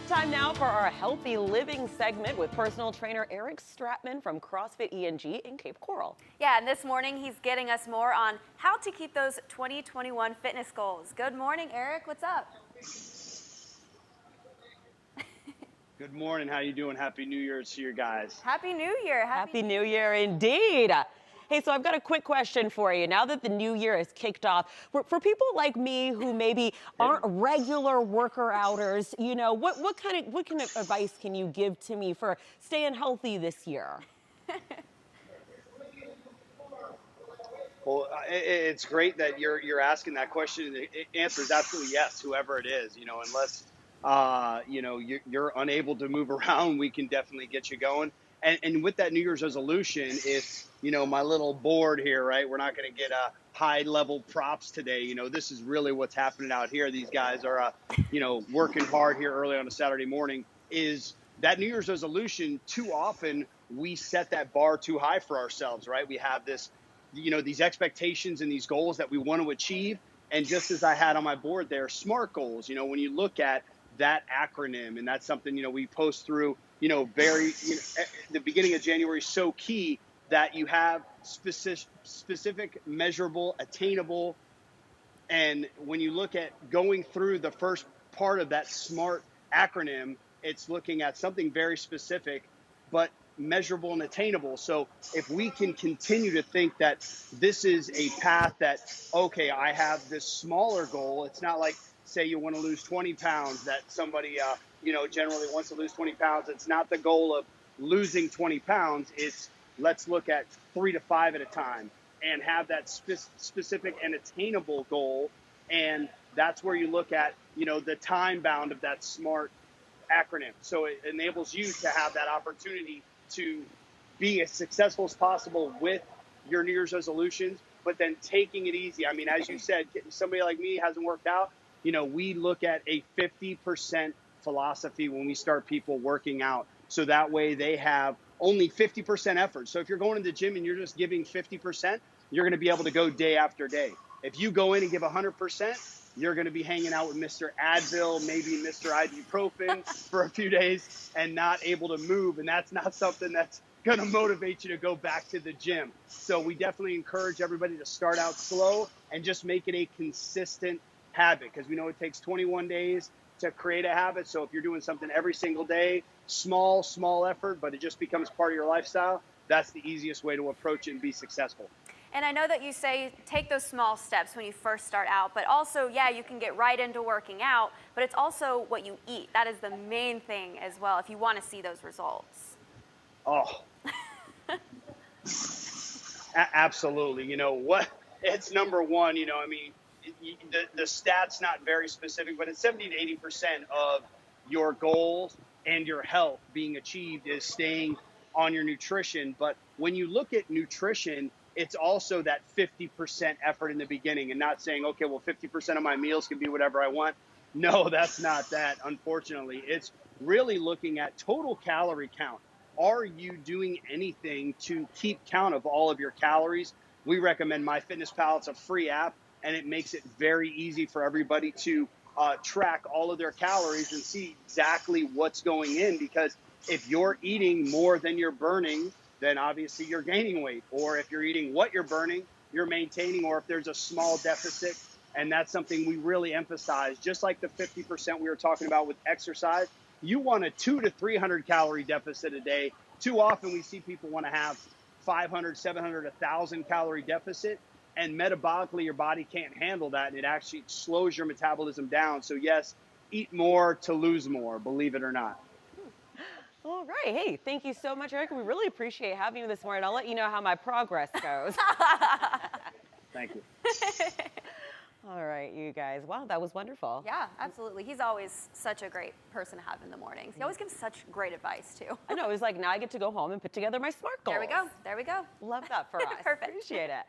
Time now for our healthy living segment with personal trainer Eric Stratman from CrossFit ENG in Cape Coral. Yeah, and this morning he's getting us more on how to keep those 2021 fitness goals. Good morning, Eric. What's up? Good morning. How you doing? Happy New Year's to you guys. Happy New Year. Happy New Year indeed. Hey, so I've got a quick question for you. Now that the new year is kicked off, for people like me who maybe aren't regular worker-outers, you know, what kind of advice can you give to me for staying healthy this year? Well, it's great that you're asking that question. The answer is absolutely yes. Whoever it is, unless you're unable to move around, we can definitely get you going. And with that New Year's resolution, it's my little board here, right? We're not going to get high level props today. This is really what's happening out here. These guys are working hard here early on a Saturday morning. Is that New Year's resolution? Too often we set that bar too high for ourselves, right? We have this these expectations and these goals that we want to achieve. And just as I had on my board there, SMART goals, when you look at that acronym, and that's something, we post through, the beginning of January, so key that you have specific, measurable, attainable. And when you look at going through the first part of that SMART acronym, it's looking at something very specific, but measurable and attainable. So if we can continue to think that this is a path that, okay, I have this smaller goal. It's not like, say you want to lose 20 pounds that somebody, generally wants to lose 20 pounds. It's not the goal of losing 20 pounds. It's let's look at 3 to 5 at a time and have that specific and attainable goal. And that's where you look at, the time bound of that SMART acronym. So it enables you to have that opportunity to be as successful as possible with your New Year's resolutions, but then taking it easy. I mean, as you said, somebody like me hasn't worked out. We look at a 50% philosophy when we start people working out. So that way they have only 50% effort. So if you're going to the gym and you're just giving 50%, you're going to be able to go day after day. If you go in and give 100%, you're going to be hanging out with Mr. Advil, maybe Mr. Ibuprofen for a few days and not able to move. And that's not something that's going to motivate you to go back to the gym. So we definitely encourage everybody to start out slow and just make it a consistent habit, because we know it takes 21 days to create a habit. So if you're doing something every single day, small effort, but it just becomes part of your lifestyle, that's the easiest way to approach it and be successful. And I know that you say take those small steps when you first start out, but also, yeah, you can get right into working out, but it's also what you eat. That is the main thing as well if you want to see those results. Oh, absolutely. It's number one, the stats not very specific, but it's 70 to 80% of your goals and your health being achieved is staying on your nutrition. But when you look at nutrition, it's also that 50% effort in the beginning and not saying, okay, well, 50% of my meals can be whatever I want. No, that's not that, unfortunately. It's really looking at total calorie count. Are you doing anything to keep count of all of your calories? We recommend MyFitnessPal. It's a free app, and it makes it very easy for everybody to track all of their calories and see exactly what's going in, because if you're eating more than you're burning, then obviously you're gaining weight. Or if you're eating what you're burning, you're maintaining, or if there's a small deficit. And that's something we really emphasize. Just like the 50% we were talking about with exercise, you want a 200 to 300 calorie deficit a day. Too often we see people want to have 500, 700, 1,000 calorie deficit. And metabolically, your body can't handle that. And it actually slows your metabolism down. So yes, eat more to lose more, believe it or not. All right. Hey, thank you so much, Eric. We really appreciate having you this morning. I'll let you know how my progress goes. Thank you. All right, you guys. Wow, that was wonderful. Yeah, absolutely. He's always such a great person to have in the mornings. He always gives such great advice, too. I know. It was like, now I get to go home and put together my SMART goals. There we go. There we go. Love that for us. Perfect. Appreciate it.